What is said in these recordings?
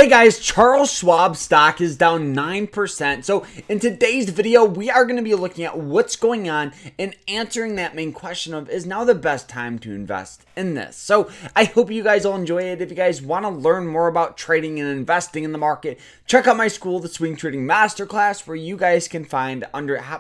Hey guys, Charles Schwab stock is down 9%. So in today's video, we are going to be looking at what's going on and answering that main question of, is now the best time to invest in this? So I hope you guys all enjoy it. If you guys want to learn more about trading and investing in the market, check out my school, the Swing Trading Masterclass, where you guys can find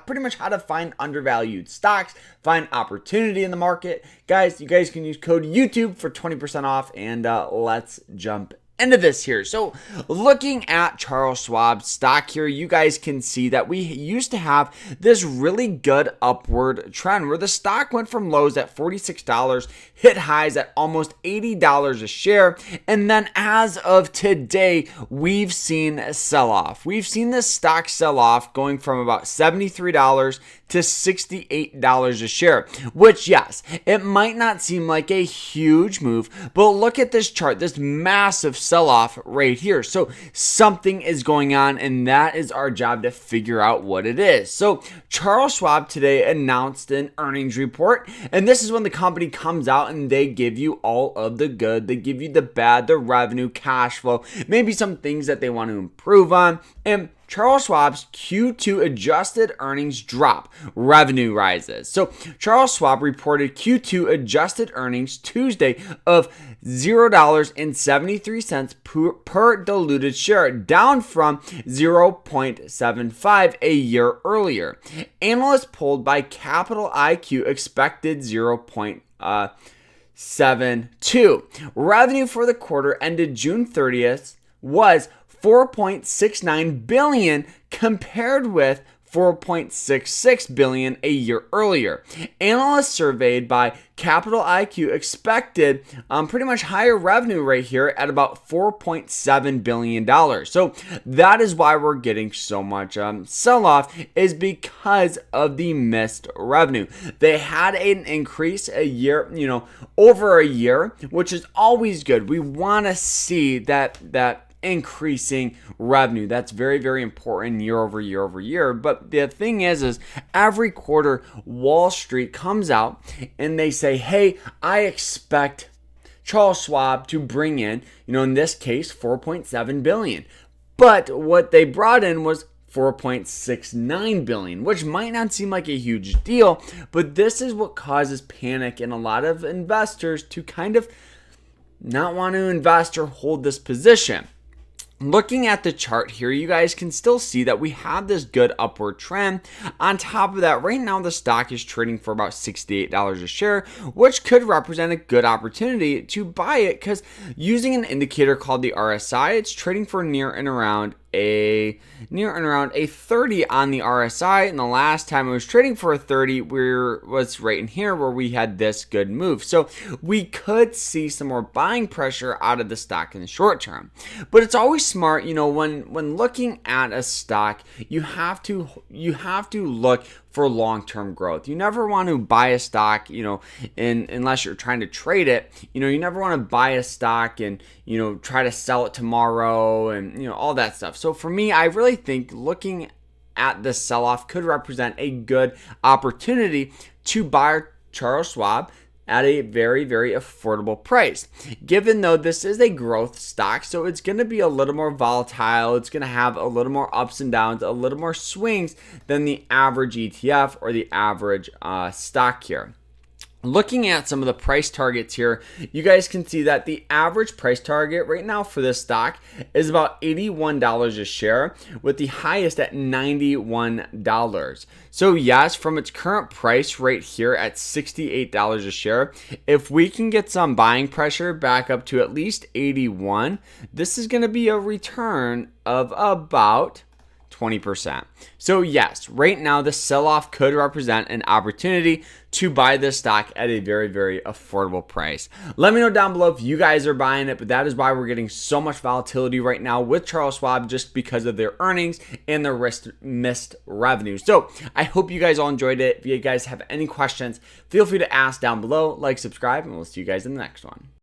pretty much how to find undervalued stocks, find opportunity in the market. Guys, you guys can use code YouTube for 20% off, and let's jump into this here. So looking at Charles Schwab stock here, you guys can see that we used to have this really good upward trend where the stock went from lows at $46, hit highs at almost $80 a share, and then as of today, we've seen a sell-off. We've seen this stock sell off going from about $73 to $68 a share, which, yes, it might not seem like a huge move, but look at this chart, this massive sell-off right here. So something is going on, and that is our job to figure out what it is. So Charles Schwab today announced an earnings report, and this is when the company comes out and they give you all of the good, they give you the bad, the revenue, cash flow, maybe some things that they want to improve on. And Charles Schwab's Q2 adjusted earnings drop, revenue rises. So Charles Schwab reported Q2 adjusted earnings Tuesday of $0.73 per diluted share, down from $0.75 a year earlier. Analysts polled by Capital IQ expected 0.72. Revenue for the quarter ended June 30th was $4.69 billion compared with $4.66 billion a year earlier. Analysts surveyed by Capital IQ expected pretty much higher revenue right here at about $4.7 billion. So that is why we're getting so much sell-off, is because of the missed revenue. They had an increase a year, over a year, which is always good. We want to see that increasing revenue. That's very, very important year over year over year. But the thing is every quarter Wall Street comes out and they say, hey, I expect Charles Schwab to bring in, in this case, $4.7 billion. But what they brought in was $4.69 billion, which might not seem like a huge deal, but this is what causes panic in a lot of investors to kind of not want to invest or hold this position. Looking at the chart here, you guys can still see that we have this good upward trend. On top of that, right now the stock is trading for about $68 a share, which could represent a good opportunity to buy it, because using an indicator called the RSI, it's trading for near and around a 30 on the RSI, and the last time it was trading for a 30 was right in here where we had this good move. So we could see some more buying pressure out of the stock in the short term. But it's always smart, when looking at a stock, you have to look for long-term growth. You never want to buy a stock, unless you're trying to trade it. You never want to buy a stock and, try to sell it tomorrow and, all that stuff. So for me, I really think looking at this sell-off could represent a good opportunity to buy Charles Schwab at a very, very affordable price. Given though this is a growth stock, so it's going to be a little more volatile, it's going to have a little more ups and downs, a little more swings than the average ETF or the average stock here. Looking at some of the price targets here, you guys can see that the average price target right now for this stock is about $81 a share, with the highest at $91. So yes, from its current price right here at $68 a share, if we can get some buying pressure back up to at least 81, this is going to be a return of about 20%. So yes, right now the sell-off could represent an opportunity to buy this stock at a very, very affordable price. Let me know down below if you guys are buying it, but that is why we're getting so much volatility right now with Charles Schwab, just because of their earnings and their missed revenue. So I hope you guys all enjoyed it. If you guys have any questions, feel free to ask down below, like, subscribe, and we'll see you guys in the next one.